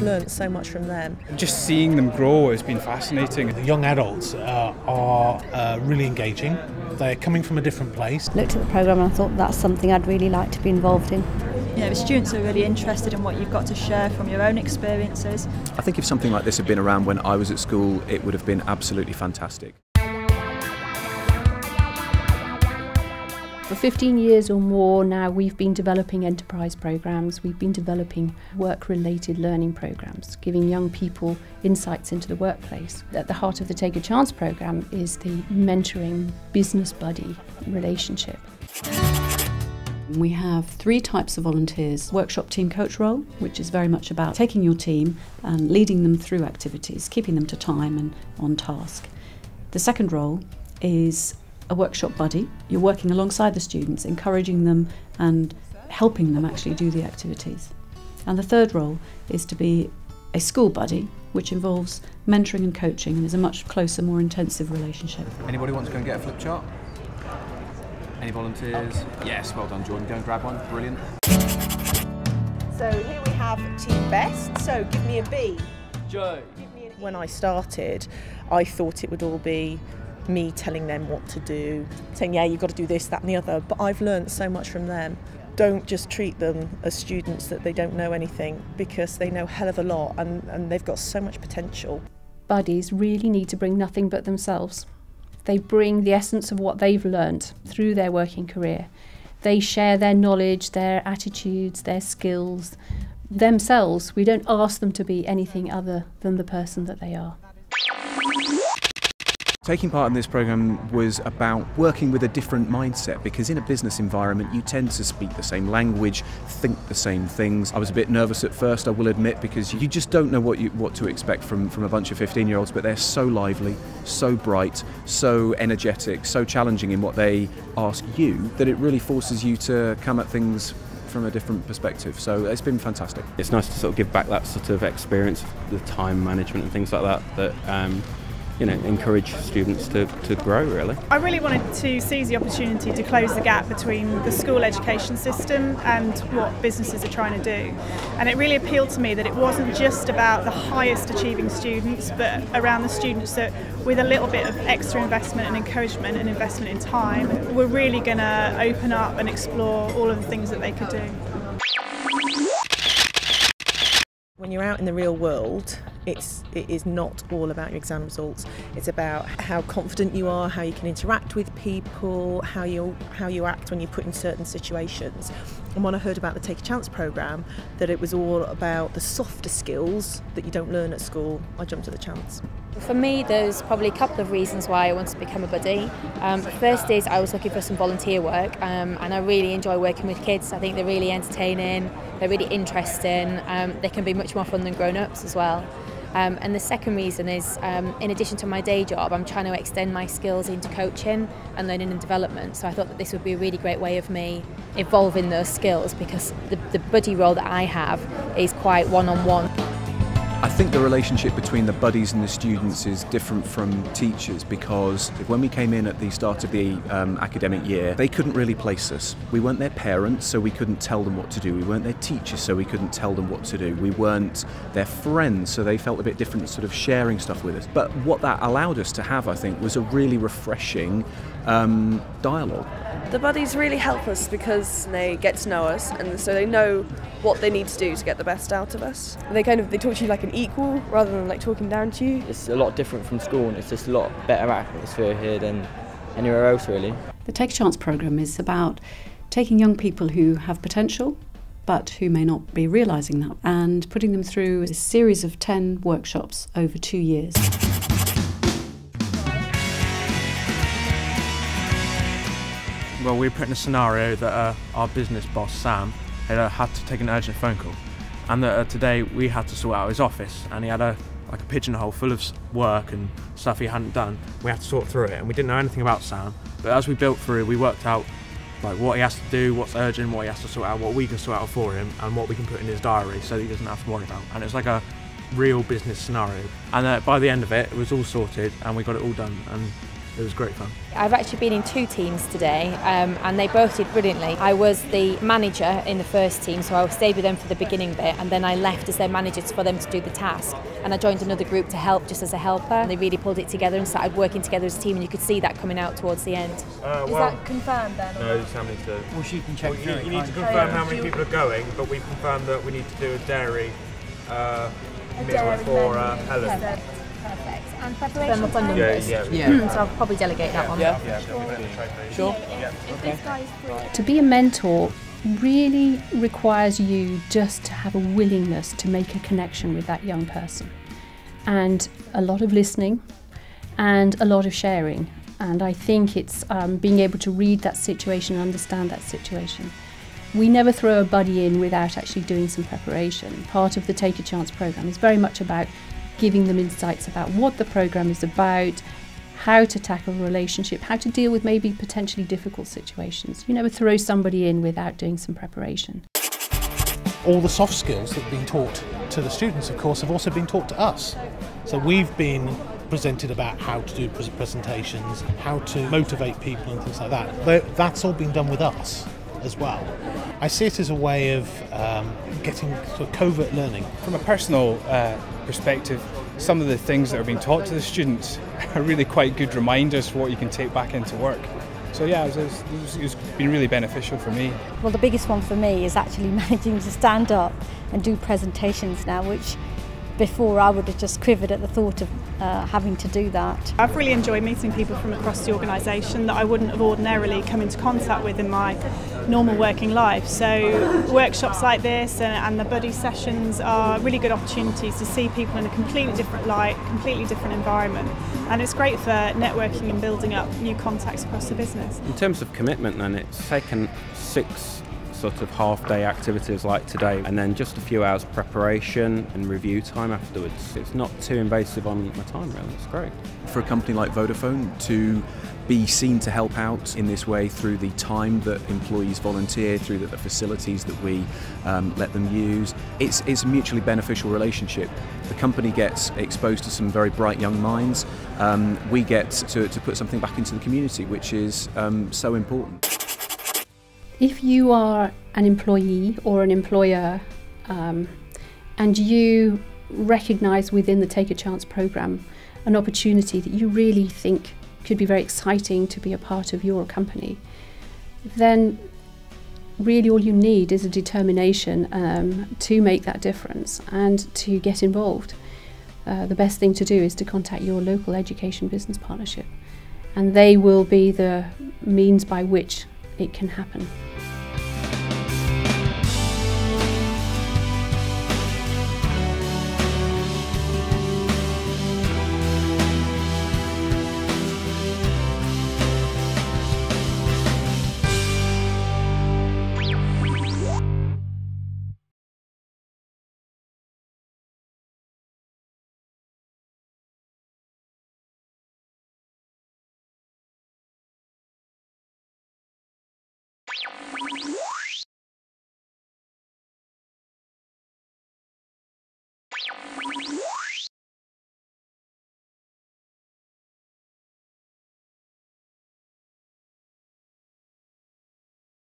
I've learned so much from them. Just seeing them grow has been fascinating. The young adults are really engaging. They're coming from a different place. Looked at the programme and I thought that's something I'd really like to be involved in. You know, the students are really interested in what you've got to share from your own experiences. I think if something like this had been around when I was at school, it would have been absolutely fantastic. For 15 years or more now, we've been developing enterprise programmes, we've been developing work-related learning programmes, giving young people insights into the workplace. At the heart of the Take a Chance programme is the mentoring business buddy relationship. We have 3 types of volunteers. Workshop team coach role, which is very much about taking your team and leading them through activities, keeping them to time and on task. The second role is a workshop buddy. You're working alongside the students, encouraging them and helping them actually do the activities. And the third role is to be a school buddy, which involves mentoring and coaching and is a much closer, more intensive relationship. Anybody want to go and get a flip chart? Any volunteers? Okay. Yes, well done, Jordan. Go and grab one. Brilliant. So here we have Team Best, so give me a B. Joe. When I started, I thought it would all be me telling them what to do, saying, yeah, you've got to do this, that and the other, but I've learned so much from them. Don't just treat them as students that they don't know anything, because they know a hell of a lot and they've got so much potential. Buddies really need to bring nothing but themselves. They bring the essence of what they've learned through their working career. They share their knowledge, their attitudes, their skills, themselves. We don't ask them to be anything other than the person that they are. Taking part in this programme was about working with a different mindset, because in a business environment you tend to speak the same language, think the same things. I was a bit nervous at first, I will admit, because you just don't know what to expect from a bunch of 15-year-olds, but they're so lively, so bright, so energetic, so challenging in what they ask you, that it really forces you to come at things from a different perspective. So it's been fantastic. It's nice to sort of give back that sort of experience, the time management and things like that, you know, encourage students to grow, really. I really wanted to seize the opportunity to close the gap between the school education system and what businesses are trying to do. And it really appealed to me that it wasn't just about the highest achieving students, but around the students that, with a little bit of extra investment and encouragement and investment in time, were really going to open up and explore all of the things that they could do. When you're out in the real world, it is not all about your exam results. It's about how confident you are, how you can interact with people, how you act when you're put in certain situations. And when I heard about the Take a Chance programme, that it was all about the softer skills that you don't learn at school, I jumped at the chance. For me, there's probably a couple of reasons why I wanted to become a buddy. The first is I was looking for some volunteer work, and I really enjoy working with kids. I think they're really entertaining, they're really interesting, they can be much more fun than grown-ups as well. And the second reason is, in addition to my day job, I'm trying to extend my skills into coaching and learning and development. So I thought that this would be a really great way of me evolving those skills, because the buddy role that I have is quite one-on-one. I think the relationship between the buddies and the students is different from teachers, because when we came in at the start of the academic year, they couldn't really place us. We weren't their parents, so we couldn't tell them what to do. We weren't their teachers, so we couldn't tell them what to do. We weren't their friends, so they felt a bit different, sort of sharing stuff with us. But what that allowed us to have, I think, was a really refreshing dialogue. The buddies really help us because they get to know us, and so they know what they need to do to get the best out of us. They talk to you like an equal rather than like talking down to you. It's a lot different from school, and it's just a lot better atmosphere here than anywhere else, really. The Take a Chance programme is about taking young people who have potential but who may not be realising that, and putting them through a series of 10 workshops over 2 years. Well, we were put in a scenario that our business boss, Sam, had to take an urgent phone call, and that today we had to sort out his office, and he had a pigeonhole full of work and stuff he hadn't done. We had to sort through it, and we didn't know anything about Sam, but as we built through, we worked out what he has to do, what's urgent, what he has to sort out, what we can sort out for him, and what we can put in his diary so that he doesn't have to worry about. And it was like a real business scenario, and by the end of it, it was all sorted and we got it all done, and It was great fun. I've actually been in 2 teams today and they both did brilliantly. I was the manager in the first team, so I stayed with them for the beginning bit, and then I left as their manager for them to do the task. And I joined another group to help just as a helper. And they really pulled it together and started working together as a team, and you could see that coming out towards the end. Is that confirmed then? No, it's how many to... Well, she can check. Well, you need to confirm how many people are going, but we've confirmed that we need to do a dairy meal for Helen. Perfect. And preparation Then time? Yeah. So I'll probably delegate that one. Sure. To be a mentor really requires you just to have a willingness to make a connection with that young person, and a lot of listening and a lot of sharing. And I think it's being able to read that situation and understand that situation. We never throw a buddy in without actually doing some preparation. Part of the Take a Chance programme is very much about giving them insights about what the programme is about, how to tackle a relationship, how to deal with maybe potentially difficult situations. You never throw somebody in without doing some preparation. All the soft skills that have been taught to the students, of course, have also been taught to us. So we've been presented about how to do presentations, how to motivate people and things like that. That's all been done with us as well. I see it as a way of getting sort of covert learning. From a personal perspective, some of the things that are being taught to the students are really quite good reminders for what you can take back into work. So yeah, it's been really beneficial for me. Well, the biggest one for me is actually managing to stand up and do presentations now, which before I would have just quivered at the thought of having to do that. I've really enjoyed meeting people from across the organisation that I wouldn't have ordinarily come into contact with in my normal working life. So workshops like this and the buddy sessions are really good opportunities to see people in a completely different light, completely different environment. And it's great for networking and building up new contacts across the business. In terms of commitment then, it's taken 6 sort of half-day activities like today, and then just a few hours preparation and review time afterwards. It's not too invasive on my time really, it's great. For a company like Vodafone to be seen to help out in this way through the time that employees volunteer, through the facilities that we let them use, it's a mutually beneficial relationship. The company gets exposed to some very bright young minds. We get to put something back into the community, which is so important. If you are an employee or an employer and you recognise within the Take a Chance programme an opportunity that you really think could be very exciting to be a part of your company, then really all you need is a determination to make that difference and to get involved. The best thing to do is to contact your local education business partnership, and they will be the means by which it can happen.